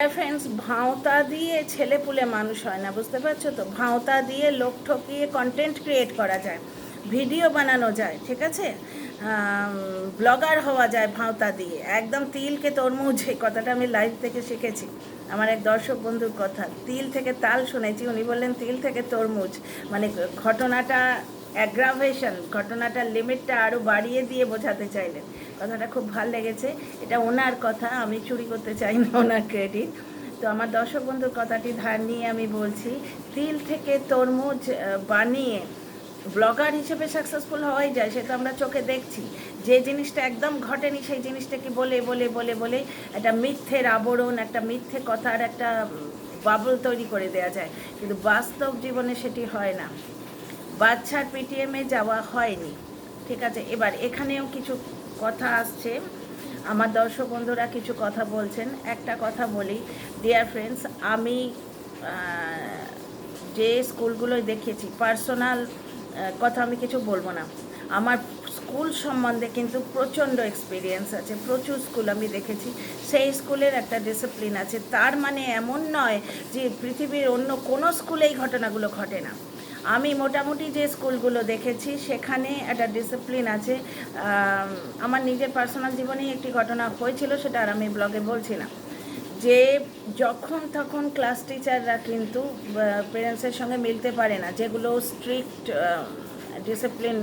Friends, ভাঁওতা দিয়ে ছেলেপুলে মানুষ হয় না, বুঝতে পারছো তো? ভাঁওতা দিয়ে লোক ঠকিয়ে কন্টেন্ট ক্রিয়েট করা যায়, ভিডিও বানানো যায়, ঠিক আছে, ব্লগার হওয়া যায় ভাঁওতা দিয়ে। একদম তিলকে তরমুজ, এই কথাটা আমি লাইভ থেকে শিখেছি, আমার এক দর্শক বন্ধুর কথা। তিল থেকে তাল শুনেছি, উনি বললেন তিল থেকে তরমুজ, মানে ঘটনাটা অ্যাগ্রাভেশন, ঘটনাটার লিমিটটা আরও বাড়িয়ে দিয়ে বোঝাতে চাইলেন। কথাটা খুব ভালো লেগেছে। এটা ওনার কথা, আমি চুরি করতে চাই না ওনার ক্রেডিট। তো আমার দর্শক বন্ধুর কথাটি ধার নিয়ে আমি বলছি, তিল থেকে তরমুজ বানিয়ে ব্লগার হিসেবে সাকসেসফুল হওয়াই যায়, সেটা আমরা চোখে দেখছি। যে জিনিসটা একদম ঘটেনি সেই জিনিসটাকে বলে বলে বলে বলে একটা মিথ্যের আবরণ, একটা মিথ্যে কথার একটা বাবল তৈরি করে দেওয়া যায়, কিন্তু বাস্তব জীবনে সেটি হয় না। বাচ্চার পিটিএমে যাওয়া হয়নি, ঠিক আছে। এবার এখানেও কিছু কথা আসছে, আমার দর্শক বন্ধুরা কিছু কথা বলছেন। একটা কথা বলি ডিয়ার ফ্রেন্ডস, আমি যে স্কুলগুলোয় দেখেছি, পার্সোনাল কথা আমি কিছু বলবো না, আমার স্কুল সম্বন্ধে কিন্তু প্রচণ্ড এক্সপিরিয়েন্স আছে। প্রচুর স্কুল আমি দেখেছি, সেই স্কুলের একটা ডিসিপ্লিন আছে। তার মানে এমন নয় যে পৃথিবীর অন্য কোনো স্কুলে এই ঘটনাগুলো ঘটে না। আমি মোটামুটি যে স্কুলগুলো দেখেছি সেখানে একটা ডিসিপ্লিন আছে। আমার নিজের পার্সোনাল জীবনেই একটি ঘটনা হয়েছিল, সেটা আর আমি ব্লগে বলছি না। যে যখন তখন ক্লাস টিচাররা কিন্তু পেরেন্টসের সঙ্গে মিলতে পারে না, যেগুলো স্ট্রিক্ট ডিসিপ্লিন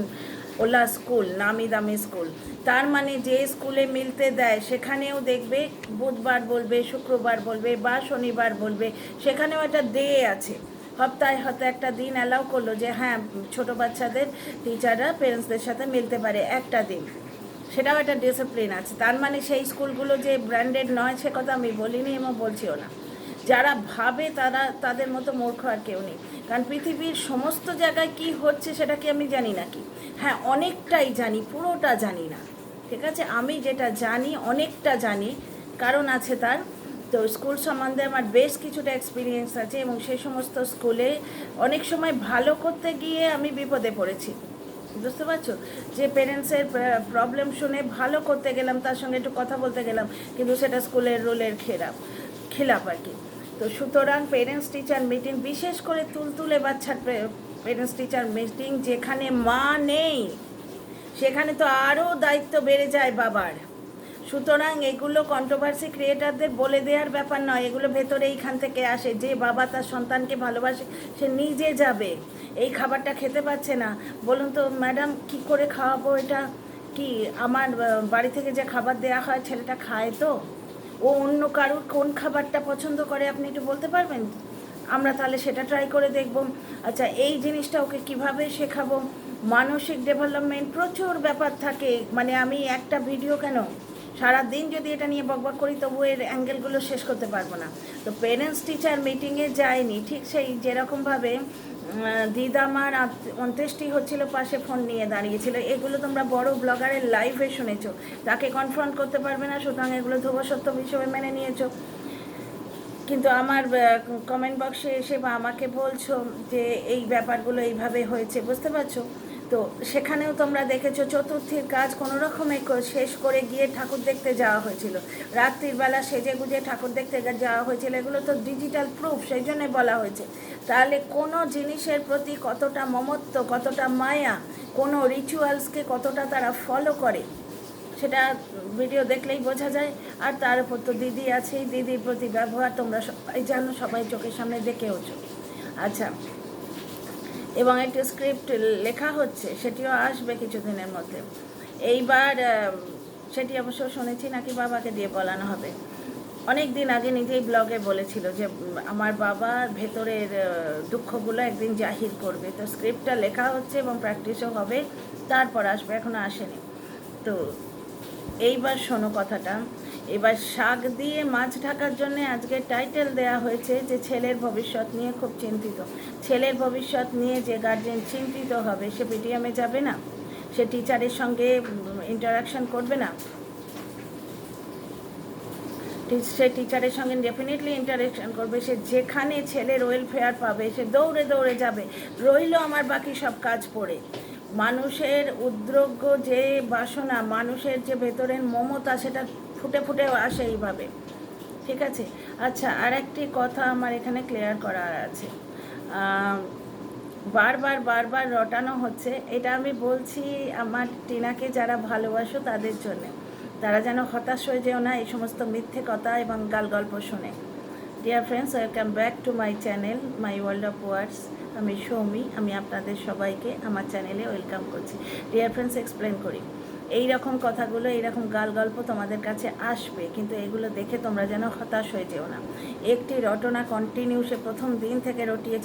ওলা স্কুল, নামি দামি স্কুল। তার মানে যে স্কুলে মিলতে দেয় সেখানেও দেখবে বুধবার বলবে, শুক্রবার বলবে বা শনিবার বলবে, সেখানেও একটা ডে আছে। সপ্তাহে হয়তো একটা দিন অ্যালাউ করলো যে হ্যাঁ, ছোটো বাচ্চাদের টিচাররা পেরেন্টসদের সাথে মিলতে পারে একটা দিন, সেটাও একটা ডিসিপ্লিন আছে। তার মানে সেই স্কুলগুলো যে ব্র্যান্ডেড নয় সে কথা আমি বলিনি এবং বলছিও না। যারা ভাবে তারা, তাদের মতো মূর্খ আর কেউ নেই। কারণ পৃথিবীর সমস্ত জায়গায় কি হচ্ছে সেটা কি আমি জানি নাকি? হ্যাঁ, অনেকটাই জানি, পুরোটা জানি না, ঠিক আছে। আমি যেটা জানি অনেকটা জানি, কারণ আছে তার। তো স্কুল সম্বন্ধে আমার বেশ কিছুটা এক্সপিরিয়েন্স আছে, এবং সেই সমস্ত স্কুলে অনেক সময় ভালো করতে গিয়ে আমি বিপদে পড়েছি, বুঝতে পারছো? যে পেরেন্টসের প্রবলেম শুনে ভালো করতে গেলাম, তার সঙ্গে একটু কথা বলতে গেলাম, কিন্তু সেটা স্কুলের রুলের খেলাপ আর কি। তো সুতরাং পেরেন্টস টিচার মিটিং, বিশেষ করে তুলতুলে বাচ্চার পেরেন্টস টিচার মিটিং যেখানে মা নেই, সেখানে তো আরও দায়িত্ব বেড়ে যায় বাবার। সুতরাং এগুলো কন্ট্রোভার্সি ক্রিয়েটারদের বলে দেওয়ার ব্যাপার নয়, এগুলো ভেতরে এইখান থেকে আসে। যে বাবা তার সন্তানকে ভালোবাসে সে নিজে যাবে। এই খাবারটা খেতে পাচ্ছে না, বলুন তো ম্যাডাম কি করে খাওয়াবো? এটা কি আমার বাড়ি থেকে যে খাবার দেওয়া হয় ছেলেটা খায় তো? ও অন্য কারুর কোন খাবারটা পছন্দ করে আপনি একটু বলতে পারবেন? আমরা তাহলে সেটা ট্রাই করে দেখব। আচ্ছা, এই জিনিসটা ওকে কিভাবে শেখাবো? মানসিক ডেভেলপমেন্ট, প্রচুর ব্যাপার থাকে। মানে আমি একটা ভিডিও কেন, সারাদিন যদি এটা নিয়ে বকবক করি তবু এর অ্যাঙ্গেলগুলো শেষ করতে পারবো না। তো পেরেন্টস টিচার মিটিংয়ে যায়নি, ঠিক সেই যেরকমভাবে দিদামার অন্ত্যেষ্টি হচ্ছিল, পাশে ফোন নিয়ে দাঁড়িয়েছিল। এগুলো তোমরা বড় ব্লগারের লাইভে শুনেছো, তাকে কনফ্রন্ট করতে পারবে না, সুতরাং এগুলো ধ্রুব সত্য হিসেবে মেনে নিয়েছো। কিন্তু আমার কমেন্ট বক্সে এসে বা আমাকে বলছো যে এই ব্যাপারগুলো এইভাবে হয়েছে, বুঝতে পারছো তো? সেখানেও তোমরা দেখেছো চতুর্থীর কাজ কোনো রকমে শেষ করে গিয়ে ঠাকুর দেখতে যাওয়া হয়েছিল, রাত্রির বেলা সেজে গুজে ঠাকুর দেখতে যাওয়া হয়েছিল। এগুলো তো ডিজিটাল প্রুফ, সেই জন্যে বলা হয়েছে। তাহলে কোনো জিনিসের প্রতি কতটা মমত্ব, কতটা মায়া, কোনো রিচুয়ালসকে কতটা তারা ফলো করে, সেটা ভিডিও দেখলেই বোঝা যায়। আর তার উপর তো দিদি আছেই, দিদির প্রতি ব্যবহার তোমরা সবাই জানো, সবাই চোখের সামনে দেখেওছো। আচ্ছা, এবং একটি স্ক্রিপ্ট লেখা হচ্ছে, সেটিও আসবে কিছুদিনের মধ্যে। এইবার সেটি অবশ্য শুনেছি নাকি বাবাকে দিয়ে বলানো হবে। অনেক দিন আগে নিজেই ব্লগে বলেছিল যে আমার বাবার ভেতরের দুঃখগুলো একদিন জাহির করবে। তো স্ক্রিপ্টটা লেখা হচ্ছে এবং প্র্যাকটিসও হবে, তারপর আসবে, এখনও আসেনি। তো এইবার শোনো কথাটা। এবার শাক দিয়ে মাছ ঢাকার জন্য আজকে টাইটেল দেয়া হয়েছে যে ছেলের ভবিষ্যৎ নিয়ে খুব চিন্তিত। ছেলের ভবিষ্যৎ নিয়ে যে গার্জেন চিন্তিত হবে সে পিটিএমে যাবে না, সে টিচারের সঙ্গে ইন্টারাকশন করবে না, সে টিচারের সঙ্গে ডেফিনেটলি ইন্টারাকশন করবে। সে যেখানে ছেলের ওয়েলফেয়ার পাবে সে দৌড়ে দৌড়ে যাবে, রইল আমার বাকি সব কাজ পড়ে। মানুষের উদ্যোগ্য যে বাসনা, মানুষের যে ভেতরের মমতা, সেটা ফুটে ফুটে আসে এইভাবে। ঠিক আছে। আচ্ছা, আর একটি কথা আমার এখানে ক্লিয়ার করার আছে। বারবার বারবার রটানো হচ্ছে, এটা আমি বলছি আমার টিনাকে যারা ভালোবাসো তাদের জন্যে, তারা যেন হতাশ হয়ে যেও না এই সমস্ত মিথ্যে কথা এবং গাল গল্প শুনে। Dear friends, welcome back to my channel my world of words. আমি সৌমি, আমি আপনাদের সবাইকে আমার চ্যানেলে ওয়েলকাম করছি। ডিয়ার ফ্রেন্ডস, এক্সপ্লেন করি। এই রকম কথাগুলো, এইরকম গাল গল্প তোমাদের কাছে আসবে, কিন্তু এগুলো দেখে তোমরা যেন হতাশ হয়ে যেও না। একটি রটনা কন্টিনিউ, সে প্রথম দিন থেকে রটিয়ে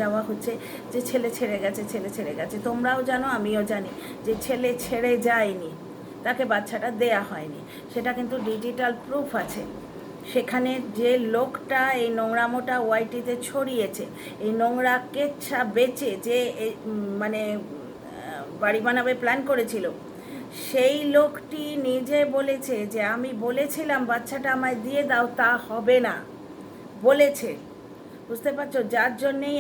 যাওয়া হচ্ছে যে ছেলে ছেড়ে গেছে, ছেলে ছেড়ে গেছে। তোমরাও জানো, আমিও জানি যে ছেলে ছেড়ে যায়নি, তাকে বাচ্চাটা দেয়া হয়নি। সেটা কিন্তু ডিজিটাল প্রুফ আছে। সেখানে যে লোকটা এই নোংরামোটা ওয়াইটিতে ছড়িয়েছে, এই নোংরা কেচ্ছা বেচে যে মানে বাড়ি বানাবে প্ল্যান করেছিল, সেই লোকটি নিজে বলেছে যে আমি বলেছিলাম বাচ্চাটা আমায় দিয়ে দাও, তা হবে না বলেছে। বুঝতে পারছো? যার জন্যেই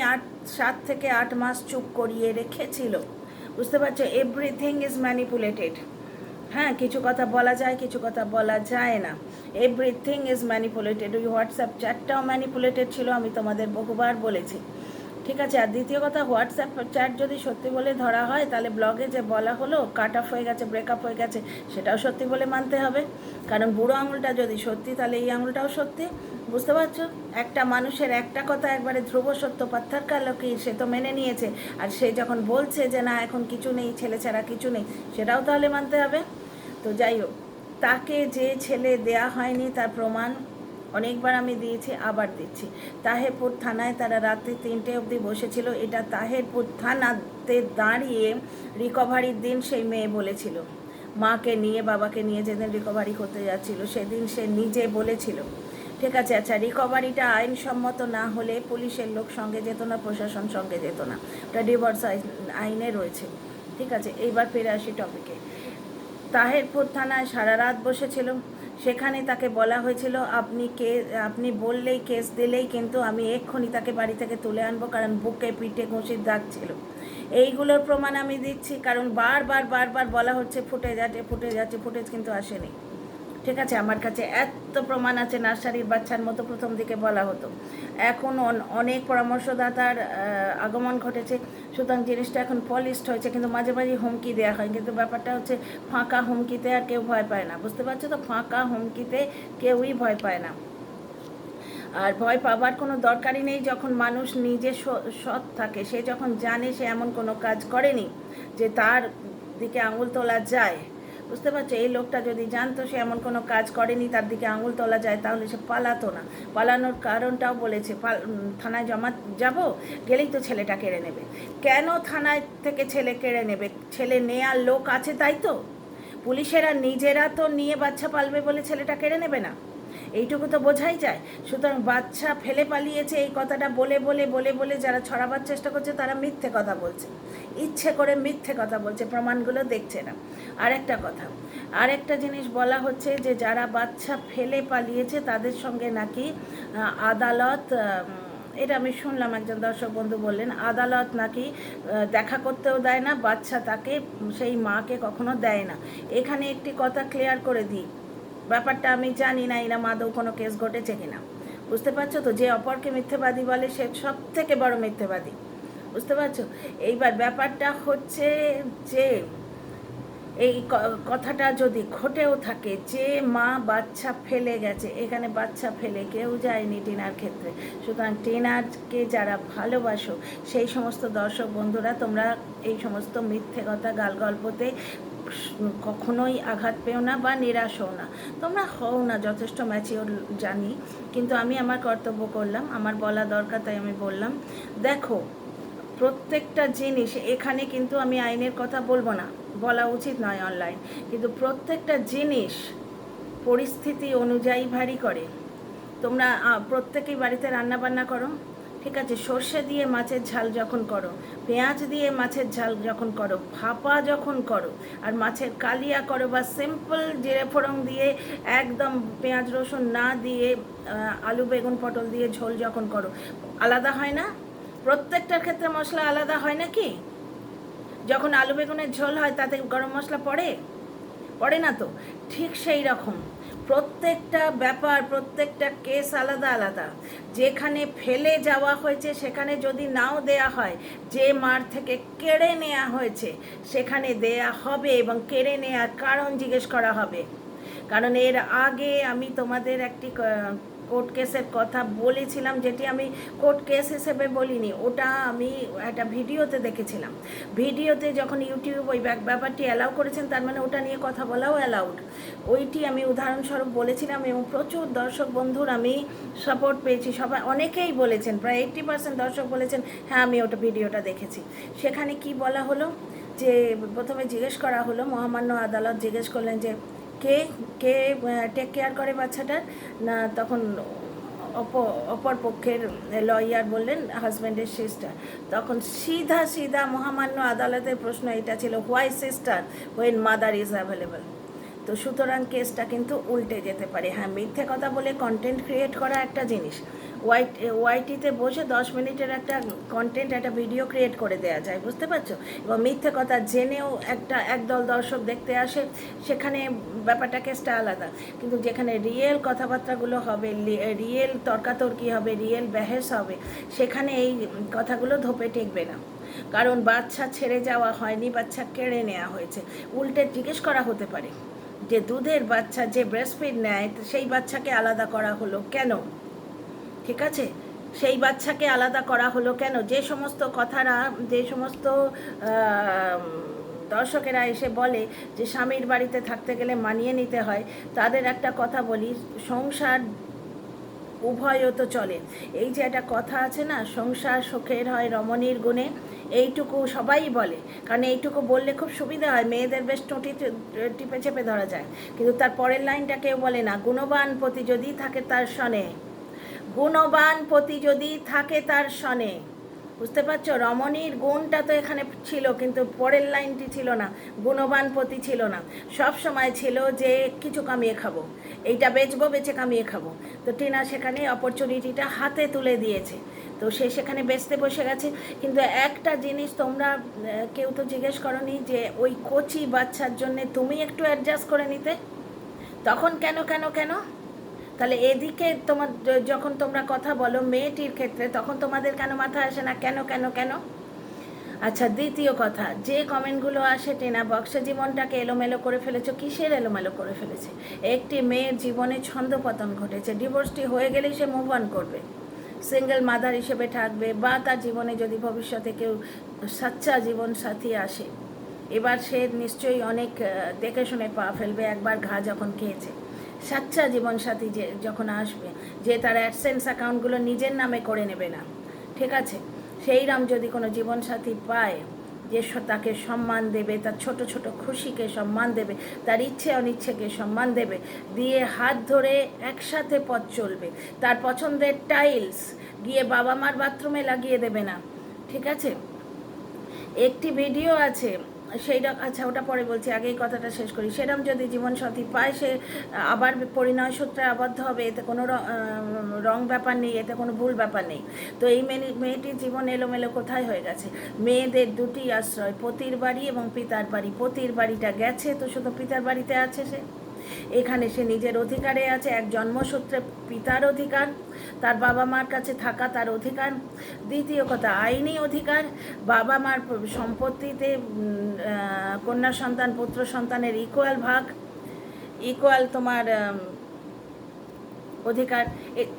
7 থেকে 8 মাস চুপ করিয়ে রেখেছিল। বুঝতে পারছো? Everything is manipulated. হ্যাঁ, কিছু কথা বলা যায়, কিছু কথা বলা যায় না। Everything is manipulated. ওই হোয়াটসঅ্যাপ চ্যাটটাও ম্যানিপুলেটেড ছিল, আমি তোমাদের বহুবার বলেছি। ঠিক আছে। আর দ্বিতীয় কথা, হোয়াটসঅ্যাপ চ্যাট যদি সত্যি বলে ধরা হয়, তাহলে ব্লগে যে বলা হলো কাট অফ হয়ে গেছে, ব্রেকআপ হয়ে গেছে, সেটাও সত্যি বলে মানতে হবে। কারণ বুড়ো আঙুলটা যদি সত্যি, তাহলে এই আঙুলটাও সত্যি। বুঝতে পারছো? একটা মানুষের একটা কথা একবারে ধ্রুব সত্য, পাত্থার কালকি, সে তো মেনে নিয়েছে। আর সে যখন বলছে যে না এখন কিছু নেই, ছেলে ছাড়া কিছু নেই, সেটাও তাহলে মানতে হবে। তো যাই হোক, তাকে যে ছেলে দেয়া হয়নি তার প্রমাণ অনেকবার আমি দিয়েছি, আবার দিচ্ছি। তাহেরপুর থানায় তারা রাত্রি 3টে অবধি বসেছিল। এটা তাহেরপুর থানাতে দাঁড়িয়ে রিকভারির দিন সেই মেয়ে বলেছিল, মাকে নিয়ে বাবাকে নিয়ে যেদিন রিকভারি করতে যাচ্ছিল সেদিন সে নিজে বলেছিল। ঠিক আছে। আচ্ছা, রিকভারিটা আইনসম্মত না হলে পুলিশের লোক সঙ্গে যেত না, প্রশাসন সঙ্গে যেত না, ওটা ডিভোর্স আইনে রয়েছে। ঠিক আছে। এইবার ফিরে আসি টপিকে। তাহেরপুর থানায় সারা রাত বসেছিল। সেখানে তাকে বলা হয়েছিল আপনি বললেই, কেস দিলেই কিন্তু আমি এক্ষুনি তাকে বাড়ি থেকে তুলে আনবো, কারণ বুকে পিঠে ঘুষির দাগ ছিল। এইগুলোর প্রমাণ আমি দিচ্ছি, কারণ বারবার বারবার বলা হচ্ছে ফুটেজ আছে, ফুটেজ আছে, ফুটেজ কিন্তু আসেনি। ঠিক আছে। আমার কাছে এত প্রমাণ আছে, নার্সারির বাচ্চার মতো প্রথম দিকে বলা হতো। এখন অনেক পরামর্শদাতার আগমন ঘটেছে, সুতরাং জিনিসটা এখন পলিশড হয়েছে, কিন্তু মাঝে মাঝে হুমকি দেওয়া হয়। কিন্তু ব্যাপারটা হচ্ছে ফাঁকা হুমকিতে আর কেউ ভয় পায় না। বুঝতে পারছো তো? ফাঁকা হুমকিতে কেউই ভয় পায় না। আর ভয় পাবার কোনো দরকারই নেই যখন মানুষ নিজে সৎ থাকে। সে যখন জানে সে এমন কোনো কাজ করেনি যে তার দিকে আঙুল তোলা যায়। বুঝতে পারছো? এই লোকটা যদি জানতো সে এমন কোনো কাজ করেনি তার দিকে আঙুল তোলা যায়, তাহলে সে পালাতো না। পালানোর কারণটাও বলেছে, থানায় যাব, গেলেই তো ছেলেটা কেড়ে নেবে। কেন থানায় থেকে ছেলে কেড়ে নেবে? ছেলে নেয়ার লোক আছে, তাই তো। পুলিশেরা নিজেরা তো নিয়ে বাচ্চা পালবে বলে ছেলেটা কেড়ে নেবে না, এইটুকু তো বোঝাই যায়। সুতরাং বাচ্চা ফেলে পালিয়েছে এই কথাটা বলে বলে বলে বলে যারা ছড়াবার চেষ্টা করছে তারা মিথ্যে কথা বলছে, ইচ্ছে করে মিথ্যে কথা বলছে, প্রমাণগুলো দেখছে না। আরেকটা কথা, আরেকটা জিনিস বলা হচ্ছে যে যারা বাচ্চা ফেলে পালিয়েছে তাদের সঙ্গে নাকি আদালত, এটা আমি শুনলাম, একজন দর্শক বন্ধু বললেন আদালত নাকি দেখা করতেও দেয় না, বাচ্চা তাকে সেই মাকে কখনো দেয় না। এখানে একটি কথা ক্লিয়ার করে দিই, ব্যাপারটা আমি জানি না এরা আদৌ কোনো কেস ঘটেছে কিনা। বুঝতে পারছো তো? যে অপরকে মিথ্যেবাদী বলে সে সব থেকে বড় মিথ্যেবাদী। বুঝতে পারছো? এইবার ব্যাপারটা হচ্ছে যে এই কথাটা যদি ঘটেও থাকে, যে মা বাচ্চা ফেলে গেছে, এখানে বাচ্চা ফেলে কেউ যায়নি টিনার ক্ষেত্রে। সুতরাং টিনারকে যারা ভালোবাসো সেই সমস্ত দর্শক বন্ধুরা, তোমরা এই সমস্ত মিথ্যে কথা গাল গল্পতে কখনোই আঘাত পেও না বা নিরাশ হও না। তোমরা হও না, যথেষ্ট ম্যাচিওর জানি, কিন্তু আমি আমার কর্তব্য করলাম, আমার বলা দরকার তাই আমি বললাম। দেখো, প্রত্যেকটা জিনিস এখানে কিন্তু আমি আইনের কথা বলবো না, বলা উচিত নয় অনলাইন, কিন্তু প্রত্যেকটা জিনিস পরিস্থিতি অনুযায়ী ভারী করে। তোমরা প্রত্যেকেই বাড়িতে রান্না বান্না করো, ঠিক আছে, সর্ষে দিয়ে মাছের ঝাল যখন করো, পেঁয়াজ দিয়ে মাছের ঝাল যখন করো, ভাপা যখন করো, আর মাছের কালিয়া করো, বা সিম্পল জিরে ফোড়ন দিয়ে একদম পেঁয়াজ রসুন না দিয়ে আলু বেগুন পটল দিয়ে ঝোল যখন করো, আলাদা হয় না? প্রত্যেকটার ক্ষেত্রে মশলা আলাদা হয় নাকি? যখন আলু বেগুনের ঝোল হয় তাতে গরম মশলা পড়ে না তো? ঠিক সেই রকম প্রত্যেকটা ব্যাপার, প্রত্যেকটা কেস আলাদা আলাদা। যেখানে ফেলে যাওয়া হয়েছে সেখানে যদি নাও দেয়া হয়, যে মার থেকে কেড়ে নেওয়া হয়েছে সেখানে দেয়া হবে এবং কেড়ে নেওয়ার কারণ জিজ্ঞেস করা হবে। কারণ এর আগে আমি তোমাদের একটি কোর্ট কেসের কথা বলেছিলাম, যেটি আমি কোর্ট কেস হিসেবে বলিনি, ওটা আমি একটা ভিডিওতে দেখেছিলাম। ভিডিওতে যখন ইউটিউব ওই ব্যাপারটি অ্যালাউ করেছেন, তার মানে ওটা নিয়ে কথা বলাও অ্যালাউড। ওইটি আমি উদাহরণস্বরূপ বলেছিলাম এবং প্রচুর দর্শক বন্ধুর আমি সাপোর্ট পেয়েছি। সবাই অনেকেই বলেছেন, প্রায় 80% দর্শক বলেছেন হ্যাঁ আমি ওটা ভিডিওটা দেখেছি। সেখানে কি বলা হলো, যে প্রথমে জিজ্ঞেস করা হলো, মহামান্য আদালত জিজ্ঞেস করলেন যে কে কে টেক কেয়ার করে বাচ্চাটার না, তখন অপর পক্ষের লয়ার বললেন হাজব্যান্ডের সিস্টার। তখন সিধা মহামান্য আদালতের প্রশ্ন এটা ছিল, why sister when mother is available. তো সুতরাং কেসটা কিন্তু উল্টে যেতে পারে। হ্যাঁ, মিথ্যে কথা বলে কন্টেন্ট ক্রিয়েট করা একটা জিনিস, ওয়াইটিতে বসে 10 মিনিটের একটা কন্টেন্ট, একটা ভিডিও ক্রিয়েট করে দেওয়া যায়, বুঝতে পারছো? এবং মিথ্যে কথা জেনেও একদল দর্শক দেখতে আসে, সেখানে ব্যাপারটা কেসটা আলাদা। কিন্তু যেখানে রিয়েল কথাবার্তাগুলো হবে, রিয়েল তর্কাতর্কি হবে, রিয়েল বহস হবে, সেখানে এই কথাগুলো ধোপে টেকবে না। কারণ বাচ্চা ছেড়ে যাওয়া হয়নি, বাচ্চা কেড়ে নেওয়া হয়েছে। উল্টে জিজ্ঞেস করা হতে পারে যে দুধের বাচ্চা যে ব্রেস্টফিড নেয় সেই বাচ্চাকে আলাদা করা হলো কেন? ঠিক আছে, সেই বাচ্চাকে আলাদা করা হলো কেন? যে সমস্ত কথারা, যে সমস্ত দর্শকেরা এসে বলে যে স্বামীর বাড়িতে থাকতে গেলে মানিয়ে নিতে হয়, তাদের একটা কথা বলি, সংসার উভয়ও তো চলে। এই যে একটা কথা আছে না, সংসার সুখের হয় রমণীর গুণে, এইটুকু সবাই বলে, কারণ এইটুকু বললে খুব সুবিধা হয়, মেয়েদের বেশ টোটি টিপে চেপে ধরা যায়। কিন্তু তার পরের লাইনটা কেউ বলে না, গুণবান পতি যদি থাকে তার সনে, গুণবান পতি যদি থাকে তার সনে। বুঝতে পারছো, রমণীর গুণটা তো এখানে ছিল, কিন্তু পরের লাইনটি ছিল না, গুণবান পতি ছিল না। সব সময় ছিল যে কিছু কামিয়ে খাবো, এইটা বেচবো, বেচে কামিয়ে খাবো। তো টিনা সেখানে অপরচুনিটিটা হাতে তুলে দিয়েছে, তো সে সেখানে বেচতে বসে গেছে। কিন্তু একটা জিনিস তোমরা কেউ তো জিজ্ঞেস করনি যে ওই কচি বাচ্চার জন্যে তুমি একটু অ্যাডজাস্ট করে নিতে, তখন কেন কেন কেন? তাহলে এদিকে তোমার যখন তোমরা কথা বলো মেয়েটির ক্ষেত্রে, তখন তোমাদের কেন মাথা আসে না কেন কেন কেন? আচ্ছা, দ্বিতীয় কথা, যে কমেন্টগুলো আসে, টেনা বক্সে জীবনটাকে এলোমেলো করে ফেলেছো। কিসের এলোমেলো করে ফেলেছে? একটি মেয়ের জীবনে ছন্দপতন ঘটেছে, ডিভোর্সটি হয়ে গেলেই সে মুভ অন করবে, সিঙ্গেল মাদার হিসেবে থাকবে, বা তার জীবনে যদি ভবিষ্যতে কেউ সাচ্চা জীবনসাথী আসে, এবার সে নিশ্চয়ই অনেক দেখে শুনে পা ফেলবে, একবার ঘা যখন খেয়েছে। সাচ্চা জীবনসাথী যে যখন আসবে, যে তার অ্যাডসেন্স অ্যাকাউন্টগুলো নিজের নামে করে নেবে না, ঠিক আছে, সেইরকম যদি কোনো জীবনসাথী পায় যে তাকে সম্মান দেবে, তার ছোট ছোট খুশিকে সম্মান দেবে, তার ইচ্ছে অনিচ্ছেকে সম্মান দেবে, দিয়ে হাত ধরে একসাথে পথ চলবে, তার পছন্দের টাইলস গিয়ে বাবা মার বাথরুমে লাগিয়ে দেবে না, ঠিক আছে? একটি ভিডিও আছে সেইটা, আচ্ছা ওটা পরে বলছি, আগে এই কথাটা শেষ করি। সেরকম যদি জীবনসাথী পায়, সে আবার পরিণয় সূত্রে আবদ্ধ হবে, এতে কোনো রং ব্যাপার নেই, এতে কোনো ভুল ব্যাপার নেই। তো এই মেয়েটির জীবন এলোমেলো কোথায় হয়ে গেছে? মেয়েদের দুটি আশ্রয়, পতির বাড়ি এবং পিতার বাড়ি। পতির বাড়িটা গেছে, তো শুধু পিতার বাড়িতে আছে সে। এখানে সে নিজের অধিকারে আছে, এক জন্মসূত্রে পিতার অধিকার, তার বাবা মার কাছে থাকা তার অধিকার। দ্বিতীয় কথা, আইনি অধিকার, বাবা মার সম্পত্তিতে কন্যা সন্তান পুত্র সন্তানের ইকুয়াল ভাগ, ইকুয়াল তোমার অধিকার।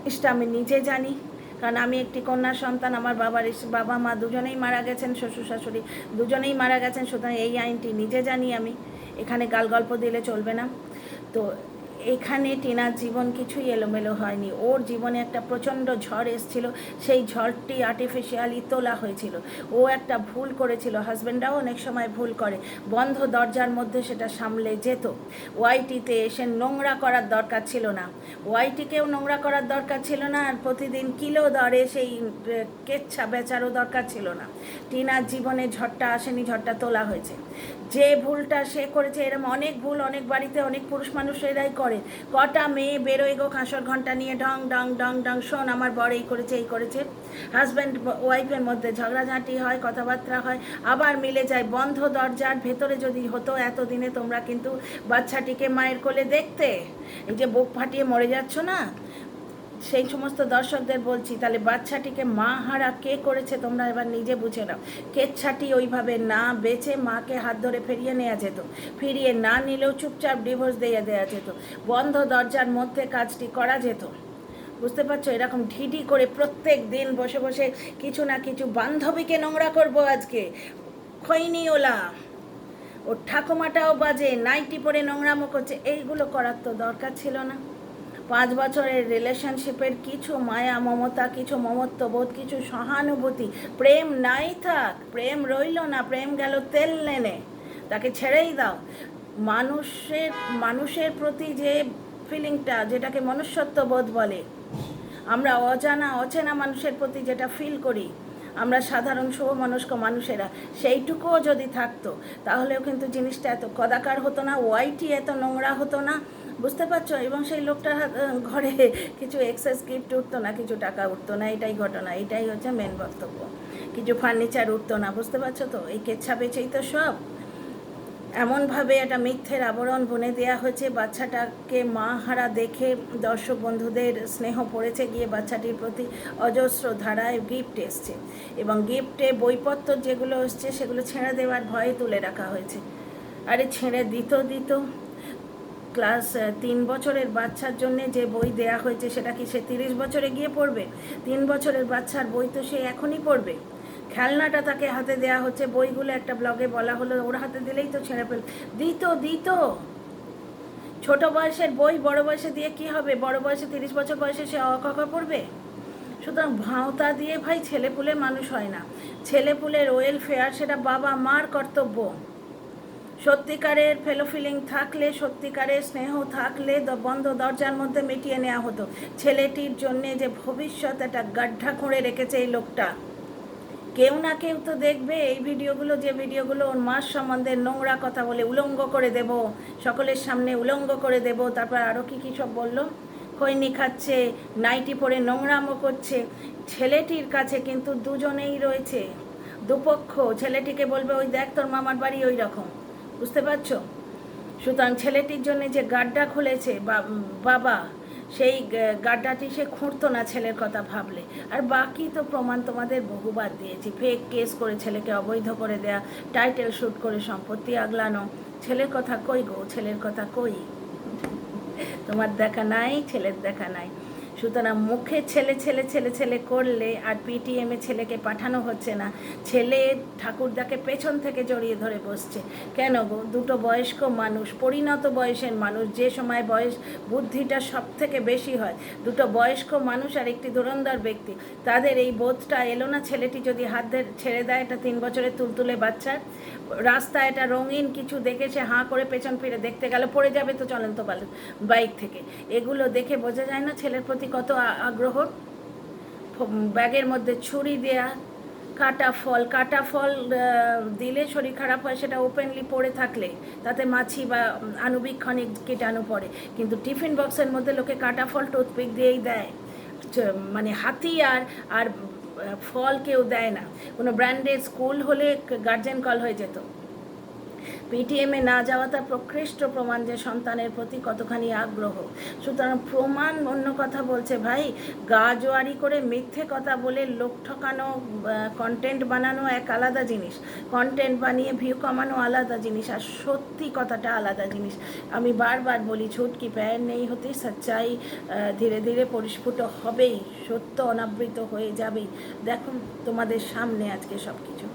এটা আমি নিজে জানি, কারণ আমি একটি কন্যা সন্তান, আমার বাবা মা দুজনেই মারা গেছেন, শ্বশুর শাশুড়ি দুজনেই মারা গেছেন, সুতরাং এই আইনটি নিজে জানি আমি, এখানে গাল গল্প দিলে চলবে না। তো এখানে টিনার জীবন কিছুই এলোমেলো হয়নি, ওর জীবনে একটা প্রচণ্ড ঝড় এসেছিল, সেই ঝড়টি আর্টিফিশিয়ালি তোলা হয়েছিল। ও একটা ভুল করেছিল, হাজব্যান্ডরাও অনেক সময় ভুল করে, বন্ধ দরজার মধ্যে সেটা সামলে যেত। ওয়াইটিতে এসে নোংরা করার দরকার ছিল না, ওয়াইটিকেও নোংরা করার দরকার ছিল না, আর প্রতিদিন কিলো দরে সেই কেচ্ছা বেচারও দরকার ছিল না। টিনার জীবনে ঝড়টা আসেনি, ঝড়টা তোলা হয়েছে। যে ভুলটা সে করেছে, এরকম অনেক ভুল অনেক বাড়িতে অনেক পুরুষ মানুষেরাই করে, করে। কটা মেয়ে বেরোয় গো কাঁসর ঘন্টা নিয়ে ঢং ঢং ঢং ঢং, শোন আমার বর এই করেছে এই করেছে। হাজব্যান্ড ওয়াইফের মধ্যে ঝগড়াঝাঁটি হয়, কথাবার্তা হয়, আবার মিলে যায়। বন্ধ দরজার ভেতরে যদি হতো এতদিনে তোমরা কিন্তু বাচ্চাটিকে মায়ের কোলে দেখতে। এই যে বুক ফাটিয়ে মরে যাচ্ছ না, সেই সমস্ত দর্শকদের বলছি, তাহলে বাচ্চাটিকে মা হারা কে করেছে তোমরা এবার নিজে বুঝে নাও। কেচ্ছাটি ওইভাবে না বেঁচে মাকে হাত ধরে ফিরিয়ে নেওয়া যেত, ফিরিয়ে না নিলেও চুপচাপ ডিভোর্স দিয়ে দেওয়া যেত, বন্ধ দরজার মধ্যে কাজটি করা যেত। বুঝতে পারছো? এরকম ঢিঢি করে প্রত্যেক দিন বসে বসে কিছু না কিছু, বান্ধবীকে নোংরা করব আজকে, খৈনিওলা, ওর ঠাকুমাটাও বাজে, নাইটি পরে নোংরামো করছে, এইগুলো করার তো দরকার ছিল না। 5 বছরের রিলেশনশিপের কিছু মায়া মমতা, কিছু মমত্ববোধ, কিছু সহানুভূতি, প্রেম নাই থাক, প্রেম রইল না, প্রেম গেল তেল নেনে, তাকে ছেড়েই দাও। মানুষের প্রতি যে ফিলিংটা, যেটাকে মনুষ্যত্ববোধ বলে, আমরা অচেনা মানুষের প্রতি যেটা ফিল করি, আমরা সাধারণ শুভমনস্ক মানুষেরা, সেইটুকুও যদি থাকতো তাহলেও কিন্তু জিনিসটা এত কদাকার হতো না, ওয়াইটি এত নোংরা হতো না। বুঝতে পারছো? এবং সেই লোকটার ঘরে কিছু এক্সেস গিফট উঠতো না, কিছু টাকা উঠতো না, এটাই ঘটনা, এটাই হচ্ছে মেন বক্তব্য। কিছু ফার্নিচার উঠতো না। বুঝতে পারছো তো? এই কেচ্ছা বেচেই তো সব। এমনভাবে একটা মিথ্যের আবরণ বুনে দেওয়া হয়েছে, বাচ্চাটাকে মা হারা দেখে দর্শক বন্ধুদের স্নেহ পড়েছে গিয়ে বাচ্চাটির প্রতি, অজস্র ধারায় গিফট এসছে, এবং গিফটে বইপত্র যেগুলো এসছে সেগুলো ছেড়ে দেওয়ার ভয়ে তুলে রাখা হয়েছে। আরে ছেড়ে দিত। ক্লাস 3 বছরের বাচ্চার জন্যে যে বই দেয়া হয়েছে সেটা কি সে 30 বছরে গিয়ে পড়বে? 3 বছরের বাচ্চার বই তো সে এখনই পড়বে। খেলনাটা তাকে হাতে দেয়া হচ্ছে, বইগুলো একটা ব্লগে বলা হলো ওর হাতে দিলেই তো ছেড়ে ফেল। দিত। ছোট বয়সের বই বড় বয়সে দিয়ে কি হবে? বড় বয়সে 30 বছর বয়সে সে অ ক খ পড়বে? সুতরাং ভাঁওতা দিয়ে ভাই ছেলেপুলে মানুষ হয় না। ছেলেপুলের ওয়েলফেয়ার সেটা বাবা মার কর্তব্য। সত্যিকারের ফেলো ফিলিং থাকলে, সত্যিকারের স্নেহ থাকলে বন্ধ দরজার মধ্যে মিটিয়ে নেওয়া হতো। ছেলেটির জন্যে যে ভবিষ্যৎ একটা গাড্ঢা খুঁড়ে রেখেছে এই লোকটা, কেউ না কেউ তো দেখবে এই ভিডিওগুলো, যে ভিডিওগুলো ওর মার সম্বন্ধে নোংরা কথা বলে উলঙ্গ করে দেব, সকলের সামনে উলঙ্গ করে দেব, তারপর আরও কী সব বললো, খৈনি খাচ্ছে, নাইটি পরে নোংরামো করছে। ছেলেটির কাছে কিন্তু দুজনেই রয়েছে, দুপক্ষ। ছেলেটিকে বলবে ওই দেখ তোর মামার বাড়ি ওই রকম। বুঝতে পারছো? সুতরাং ছেলেটির জন্য যে গাড্ডা খুলেছে বাবা, সেই গাড্ডাটি সে খুঁড়তো না ছেলের কথা ভাবলে। আর বাকি তো প্রমাণ তোমাদের বহুবার দিয়েছি, ফেক কেস করে ছেলেকে অবৈধ করে দেয়া, টাইটেল শ্যুট করে সম্পত্তি আগলানো। ছেলের কথা কই গো? ছেলের কথা কই? তোমার দেখা নাই, ছেলের দেখা নাই। সুতরাং মুখে ছেলে করলে আর পিটিএমে ছেলেকে পাঠানো হচ্ছে না, ছেলে ঠাকুরদাকে পেছন থেকে জড়িয়ে ধরে বসছে। কেন গো? দুটো বয়স্ক মানুষ, পরিণত বয়সের মানুষ, যে সময় বয়স বুদ্ধিটা সব থেকে বেশি হয়, দুটো বয়স্ক মানুষ আর একটি ধুরন্ধর ব্যক্তি, তাদের এই বোধটা এলো না? ছেলেটি যদি হাত ছেড়ে দেয় একটা 3 বছরের তুলতুলে বাচ্চার, রাস্তায় একটা রঙিন কিছু দেখে সে হাঁ করে পেছন ফিরে দেখতে গেল, পড়ে যাবে তো চলন্ত বাইক থেকে। এগুলো দেখে বোঝা যায় না ছেলের প্রতি কত আগ্রহ। ব্যাগের মধ্যে ছুরি দেয়া, কাটা ফল দিলে শরীর খারাপ হয়, সেটা ওপেনলি পড়ে থাকলে তাতে মাছি বা আণুবীক্ষণিক কীটাণু পড়ে, কিন্তু টিফিন বক্সের মধ্যে লোকে কাটা ফল টুথপিক দিয়েই দেয়। মানে হাতি আর ফল কেউ দেয় না। কোনো ব্র্যান্ডেড স্কুল হলে গার্জেন কল হয়ে যেত। পিটিএমে না যাওয়াটা প্রকৃষ্ট প্রমাণ যে সন্তানের প্রতি কতখানি আগ্রহ। সুতরাং প্রমাণ অন্য কথা বলছে ভাই, গা জোয়ারি করে মিথ্যে কথা বলে লোক ঠকানো, কন্টেন্ট বানানো এক আলাদা জিনিস, কন্টেন্ট বানিয়ে ভিউ কমানো আলাদা জিনিস, আর সত্যি কথাটা আলাদা জিনিস। আমি বারবার বলি, ঝুট কি প্যার নেই হতে, সচ্চাই ধীরে ধীরে পরিস্ফুট হবেই, সত্য অনাবৃত হয়ে যাবেই। দেখুন তোমাদের সামনে আজকে সব কিছু।